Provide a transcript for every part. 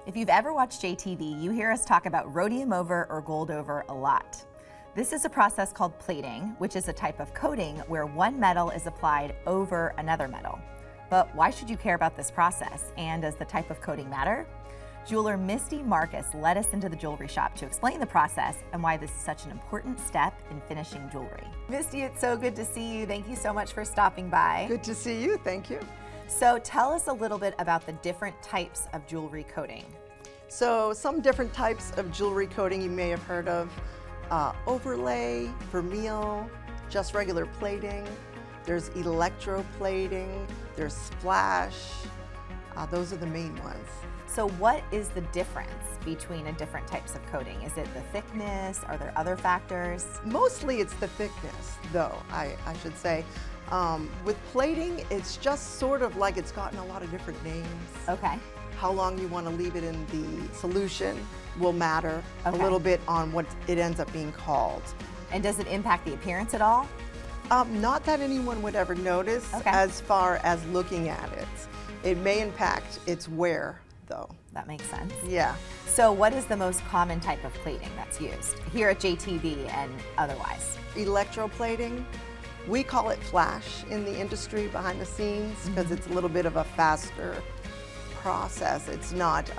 If you've ever watched JTV, you hear us talk about rhodium over or gold over a lot. This is a process called plating, which is a type of coating where one metal is applied over another metal. But why should you care about this process? And does the type of coating matter? Jeweler Misty Marcus led us into the jewelry shop to explain the process and why this is such an important step in finishing jewelry. Misty, it's so good to see you. Thank you so much for stopping by. Good to see you, thank you. So tell us a little bit about the different types of jewelry coating. So some different types of jewelry coating you may have heard of. Overlay, vermeil, just regular plating. There's electroplating, there's splash. Those are the main ones. So what is the difference between the different types of coating? Is it the thickness? Are there other factors? Mostly it's the thickness, though, I should say. With plating, it's just sort of like it's gotten a lot of different names. Okay. How long you want to leave it in the solution will matter a little bit on what it ends up being called. And does it impact the appearance at all? Not that anyone would ever notice as far as looking at it. It may impact its wear, though. That makes sense. Yeah. So what is the most common type of plating that's used here at JTV and otherwise? Electroplating. We call it flash in the industry behind the scenes because it's a little bit of a faster process. It's not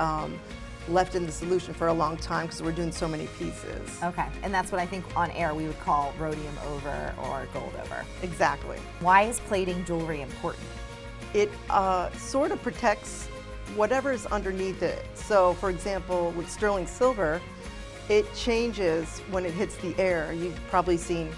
left in the solution for a long time because we're doing so many pieces. Okay, and that's what I think on air we would call rhodium over or gold over. Exactly. Why is plating jewelry important? It sort of protects whatever's underneath it. So for example, with sterling silver, it changes when it hits the air. You've probably seen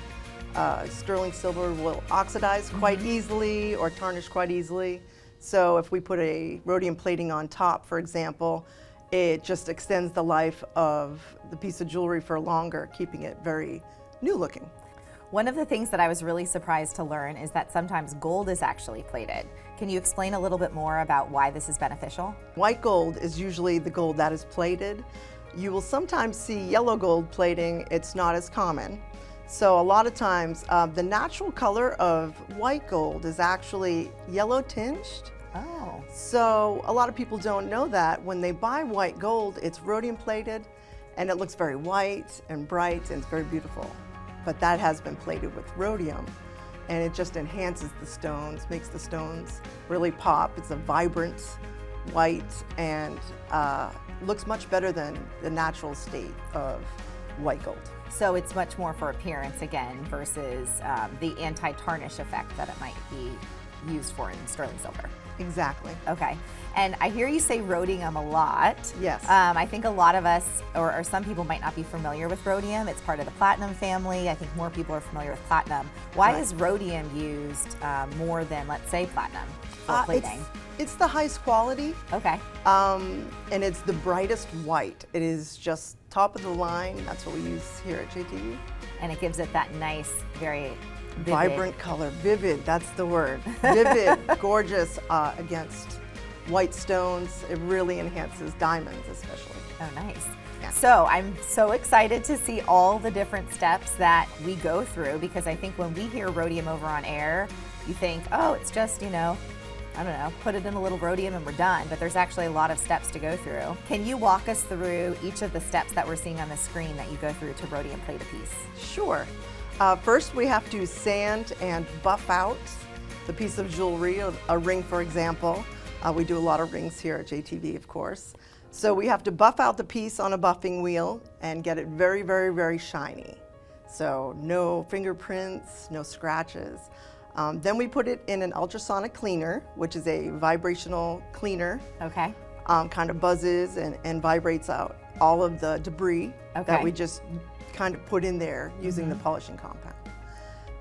sterling silver will oxidize quite easily or tarnish quite easily. So if we put a rhodium plating on top, for example, it just extends the life of the piece of jewelry for longer, keeping it very new looking. One of the things that I was really surprised to learn is that sometimes gold is actually plated. Can you explain a little bit more about why this is beneficial? White gold is usually the gold that is plated. You will sometimes see yellow gold plating. It's not as common. So a lot of times the natural color of white gold is actually yellow tinged. Oh. So a lot of people don't know that when they buy white gold, it's rhodium plated and it looks very white and bright and it's very beautiful. But that has been plated with rhodium and it just enhances the stones, makes the stones really pop. It's a vibrant white and looks much better than the natural state of white gold. So it's much more for appearance again versus the anti-tarnish effect that it might be used for in sterling silver. Exactly. Okay. And I hear you say rhodium a lot. Yes. I think a lot of us, or some people might not be familiar with rhodium. It's part of the platinum family. I think more people are familiar with platinum. Why is rhodium used more than, let's say, platinum for plating? It's the highest quality. Okay. And it's the brightest white. It is just top of the line. That's what we use here at JTV. And it gives it that nice, very vivid. Vibrant color. Vivid, that's the word. Vivid, gorgeous against white stones. It really enhances diamonds especially. Oh, nice. Yeah. So I'm so excited to see all the different steps that we go through because I think when we hear rhodium over on air, you think, oh, it's just, I don't know, put it in a little rhodium and we're done, but there's actually a lot of steps to go through. Can you walk us through each of the steps that we're seeing on the screen that you go through to rhodium plate a piece? Sure. First we have to sand and buff out the piece of jewelry, a ring for example. We do a lot of rings here at JTV, of course. So we have to buff out the piece on a buffing wheel and get it very, very, very shiny. So no fingerprints, no scratches. Then we put it in an ultrasonic cleaner, which is a vibrational cleaner. Okay. Kind of buzzes and vibrates out all of the debris that we just kind of put in there using the polishing compound.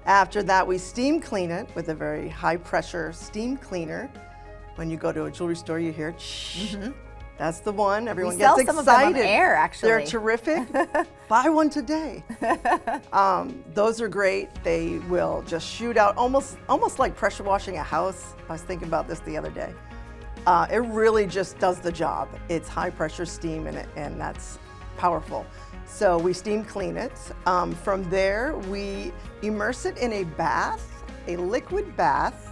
After that, we steam clean it with a very high pressure steam cleaner. When you go to a jewelry store, you hear, shh. That's the one. Everyone gets excited. We sell some of them on air, actually. They're terrific. Buy one today. Those are great. They will just shoot out, almost like pressure washing a house. I was thinking about this the other day. It really just does the job. It's high pressure steam in it, and that's powerful. So we steam clean it. From there, we immerse it in a bath, a liquid bath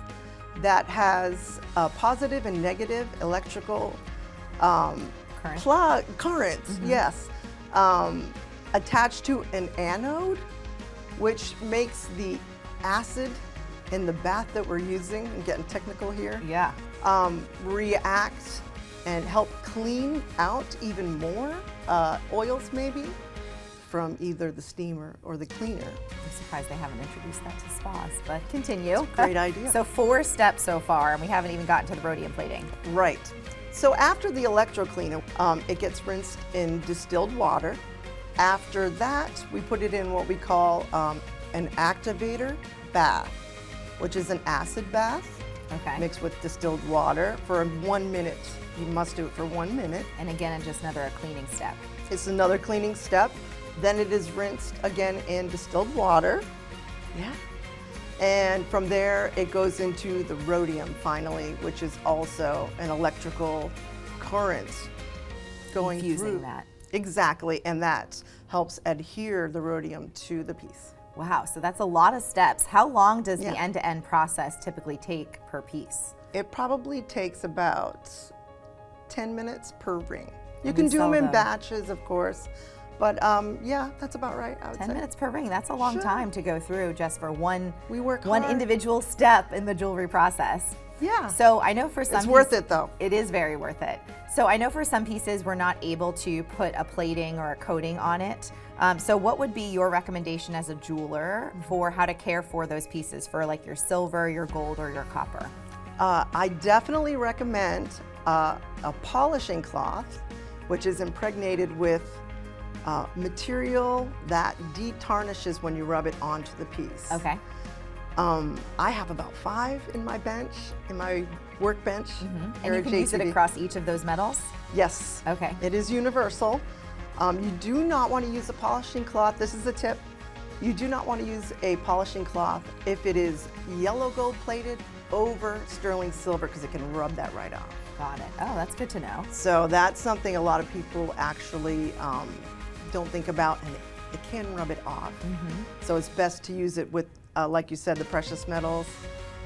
that has positive and negative electrical currents, yes, attached to an anode, which makes the acid in the bath that we're using, I'm getting technical here, Yeah. react and help clean out even more oils maybe from either the steamer or the cleaner. I'm surprised they haven't introduced that to spas, but continue. Great idea. So 4 steps so far, and we haven't even gotten to the rhodium plating. Right. So after the electro cleaner, it gets rinsed in distilled water. After that, we put it in what we call an activator bath, which is an acid bath Okay. mixed with distilled water for 1 minute. You must do it for 1 minute. And again, just another cleaning step. It's another cleaning step. Then it is rinsed again in distilled water. Yeah. And from there, it goes into the rhodium finally, which is also an electrical current going Infusing through. that. Exactly, and that helps adhere the rhodium to the piece. Wow, so that's a lot of steps. How long does Yeah. the end-to-end process typically take per piece? It probably takes about 10 minutes per ring. You And can you do sell them in them. batches, of course, but yeah, that's about right, I would 10 say. minutes per ring, that's a long Sure. time to go through just for one We work one hard. individual step in the jewelry process. Yeah. So I know for some It's worth pieces- it, though. It is very worth it. So I know for some pieces we're not able to put a plating or a coating on it. So what would be your recommendation as a jeweler for how to care for those pieces for like your silver, your gold, or your copper? I definitely recommend a polishing cloth, which is impregnated with material that de-tarnishes when you rub it onto the piece. Okay. I have about 5 in my bench, in my workbench. And you can use it across each of those metals? Yes. Okay. It is universal. You do not want to use a polishing cloth. This is a tip. You do not want to use a polishing cloth if it is yellow gold plated over sterling silver because it can rub that right off. Got it. Oh, that's good to know. So that's something a lot of people actually don't think about, and it can rub it off. So it's best to use it with, like you said, the precious metals,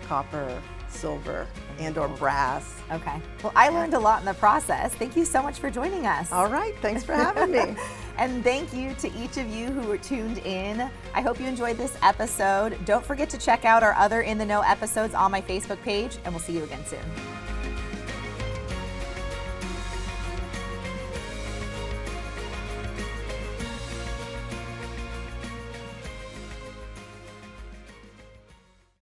copper, silver, and or brass. Okay. Well, I learned a lot in the process. Thank you so much for joining us. All right, thanks for having me. And thank you to each of you who were tuned in. I hope you enjoyed this episode. Don't forget to check out our other In the Know episodes on my Facebook page, and we'll see you again soon.